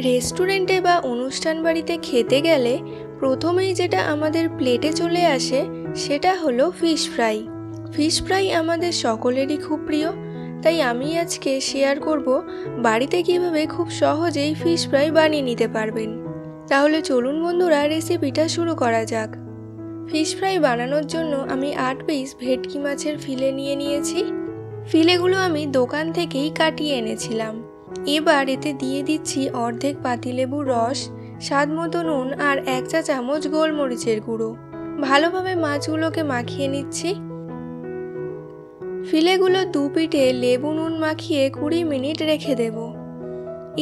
রেস্টুরেন্টে বা অনুষ্ঠান বাড়িতে খেতে গেলে প্রথমেই যেটা আমাদের প্লেটে চলে আসে সেটা হলো ফিশ ফ্রাই। ফিশ ফ্রাই আমাদের সকলেরই খুব প্রিয়, তাই আমি আজকে শেয়ার করব বাড়িতে কিভাবে খুব সহজেই ফিশ ফ্রাই বানিয়ে নিতে পারবেন। তাহলে চলুন বন্ধুরা, রেসিপিটা শুরু করা যাক। ফিশ ফ্রাই বানানোর জন্য আমি 8 পিস ভেটকি মাছের ফিলে নিয়ে নিয়েছি। ফিলেগুলো আমি দোকান থেকেই কাটিয়ে এনেছিলাম। এবার এতে দিয়ে দিচ্ছি অর্ধেক পাতিলেবুর রস, স্বাদ মতো নুন আর 1 চা চামচ গোলমরিচের গুঁড়ো। ভালোভাবে মাছগুলোকে মাখিয়ে নিচ্ছি। ফিলেগুলো দু পিঠে লেবু নুন মাখিয়ে 20 মিনিট রেখে দেব।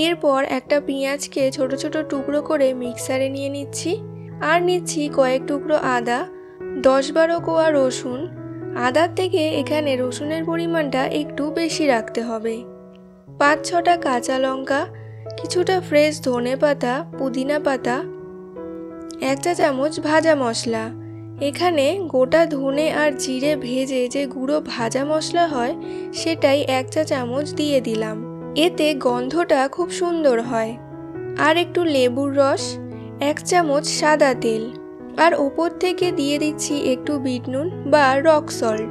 এরপর একটা পেঁয়াজকে ছোট ছোট টুকরো করে মিক্সারে নিয়ে নিচ্ছি আর নিচ্ছি কয়েক টুকরো আদা, 10-12 কোয়া রসুন। আদার থেকে এখানে রসুনের পরিমাণটা একটু বেশি রাখতে হবে। 5-6টা কাঁচা লঙ্কা, কিছুটা ফ্রেশ ধনে পাতা, পুদিনা পাতা, 1 চা চামচ ভাজা মশলা। এখানে গোটা ধনে আর জিরে ভেজে যে গুঁড়ো ভাজা মশলা হয় সেটাই 1 চা চামচ দিয়ে দিলাম, এতে গন্ধটা খুব সুন্দর হয়। আর একটু লেবুর রস, 1 চামচ সাদা তেল, আর ওপর থেকে দিয়ে দিচ্ছি একটু বিট নুন বা রক সল্ট।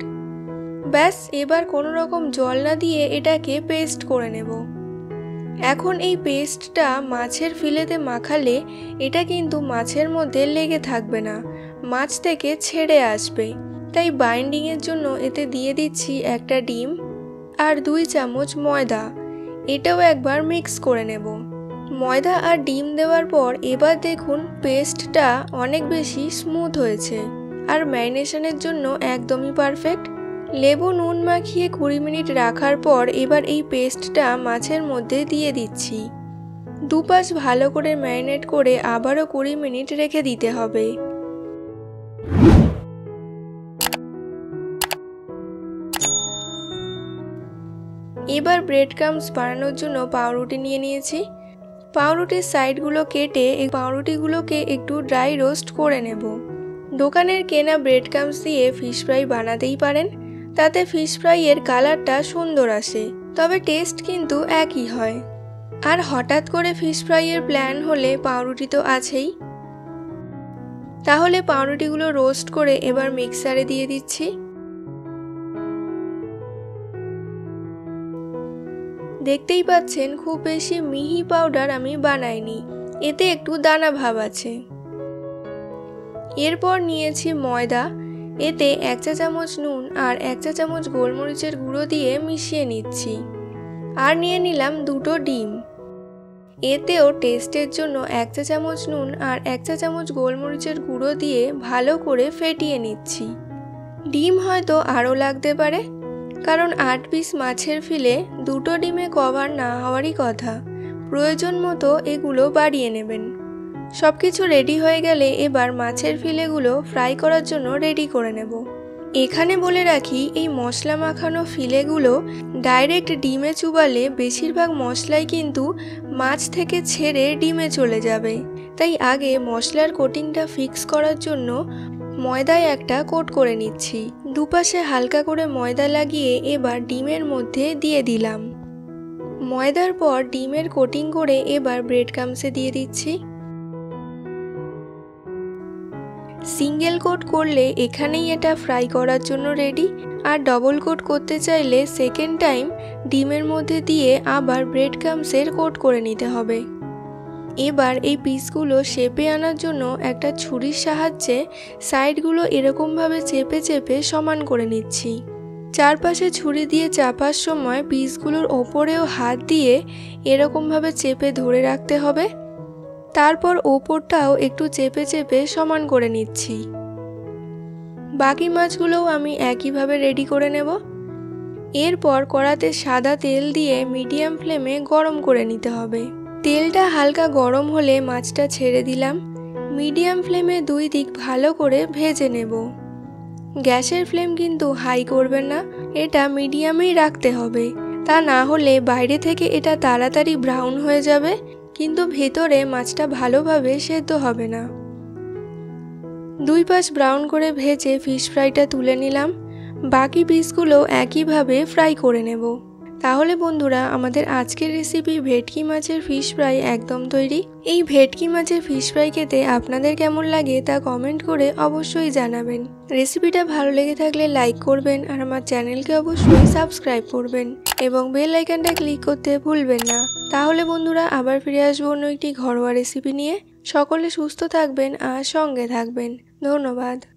ব্যাস, এবার কোনো রকম জল না দিয়ে এটাকে পেস্ট করে নেব। এখন এই পেস্টটা মাছের ফিলেতে মাখালে এটা কিন্তু মাছের মধ্যে লেগে থাকবে না, মাছ থেকে ছেড়ে আসবে। তাই বাইন্ডিংয়ের জন্য এতে দিয়ে দিচ্ছি একটা ডিম আর 2 চামচ ময়দা। এটাও একবার মিক্স করে নেব। ময়দা আর ডিম দেওয়ার পর এবার দেখুন পেস্টটা অনেক বেশি স্মুথ হয়েছে আর ম্যারিনেশনের জন্য একদমই পারফেক্ট। লেবু নুন মাখিয়ে 20 মিনিট রাখার পর এবার এই পেস্টটা মাছের মধ্যে দিয়ে দিচ্ছি। দুপাশ ভালো করে ম্যারিনেট করে আবারও 20 মিনিট রেখে দিতে হবে। এবার ব্রেড ক্রাম্বস বানানোর জন্য পাউরুটি নিয়ে নিয়েছি। পাউরুটির সাইডগুলো কেটে এই পাউরুটিগুলোকে একটু ড্রাই রোস্ট করে নেব। দোকানের কেনা ব্রেড ক্রাম্বস দিয়ে ফিশ ফ্রাই বানাতেই পারেন, তাতে ফিশ ফ্রাইয়ের কালারটা সুন্দর আসে, তবে টেস্ট কিন্তু একই হয়। আর হঠাৎ করে ফিশ ফ্রাইয়ের প্ল্যান হলে পাউরুটি তো আছেই। তাহলে পাউরুটিগুলো রোস্ট করে এবার মিক্সারে দিয়ে দিচ্ছি। দেখতেই পাচ্ছেন খুব বেশি মিহি পাউডার আমি বানাইনি, এতে একটু দানা ভাব আছে। এরপর নিয়েছি ময়দা, এতে 1 চা চামচ নুন আর 1 চা চামচ গোলমরিচের গুঁড়ো দিয়ে মিশিয়ে নিচ্ছি। আর নিয়ে নিলাম 2টো ডিম। এতেও টেস্টের জন্য 1 চা চামচ নুন আর 1 চা চামচ গোলমরিচের গুঁড়ো দিয়ে ভালো করে ফেটিয়ে নিচ্ছি। ডিম হয়তো আরও লাগতে পারে, কারণ 8 পিস মাছের ফিলে 2টো ডিমে কভার না হওয়ারই কথা। প্রয়োজন মতো এগুলো বাড়িয়ে নেবেন। সব কিছু রেডি হয়ে গেলে এবার মাছের ফিলেগুলো ফ্রাই করার জন্য রেডি করে নেব। এখানে বলে রাখি, এই মশলা মাখানো ফিলেগুলো ডাইরেক্ট ডিমে চুবালে বেশিরভাগ মশলাই কিন্তু মাছ থেকে ছেড়ে ডিমে চলে যাবে। তাই আগে মশলার কোটিংটা ফিক্স করার জন্য ময়দায় একটা কোট করে নিচ্ছি। দুপাশে হালকা করে ময়দা লাগিয়ে এবার ডিমের মধ্যে দিয়ে দিলাম। ময়দার পর ডিমের কোটিং করে এবার ব্রেড ক্রাম্বসে দিয়ে দিচ্ছি। সিঙ্গেল কোট করলে এখানেই এটা ফ্রাই করার জন্য রেডি, আর ডবল কোট করতে চাইলে সেকেন্ড টাইম ডিমের মধ্যে দিয়ে আবার ব্রেড ক্রাম্বসের কোট করে নিতে হবে। এবার এই পিসগুলো শেপে আনার জন্য একটা ছুরির সাহায্যে সাইডগুলো এরকমভাবে চেপে চেপে সমান করে নিচ্ছি। চারপাশে ছুরি দিয়ে চাপার সময় পিসগুলোর ওপরেও হাত দিয়ে এরকমভাবে চেপে ধরে রাখতে হবে। তারপর ওপরটাও একটু চেপে চেপে সমান করে নিচ্ছি। বাকি মাছগুলোও আমি একইভাবে রেডি করে নেব। এরপর কড়াতে সাদা তেল দিয়ে মিডিয়াম ফ্লেমে গরম করে নিতে হবে। তেলটা হালকা গরম হলে মাছটা ছেড়ে দিলাম। মিডিয়াম ফ্লেমে 2 দিক ভালো করে ভেজে নেব। গ্যাসের ফ্লেম কিন্তু হাই করবেন না, এটা মিডিয়ামেই রাখতে হবে। তা না হলে বাইরে থেকে এটা তাড়াতাড়ি ব্রাউন হয়ে যাবে, কিন্তু ভেতরে মাছটা ভালোভাবে সেদ্ধ হবে না। 2 পাশ ব্রাউন করে ভেজে ফিশ ফ্রাইটা তুলে নিলাম। বাকি পিসগুলো একইভাবে ফ্রাই করে নেব। তাহলে বন্ধুরা আমাদের আজকের রেসিপি ভেটকি মাছের ফিশ ফ্রাই একদম তৈরি। এই ভেটকি মাছের ফিশ ফ্রাই খেতে আপনাদের কেমন লাগে তা কমেন্ট করে অবশ্যই জানাবেন। রেসিপিটা ভালো লেগে থাকলে লাইক করবেন আর আমার চ্যানেলকে অবশ্যই সাবস্ক্রাইব করবেন এবং বেল আইকনটা ক্লিক করতে ভুলবেন না। তাহলে বন্ধুরা আবার ফিরে আসবো অন্য একটি ঘরোয়া রেসিপি নিয়ে। সকলে সুস্থ থাকবেন আর সঙ্গে থাকবেন। ধন্যবাদ।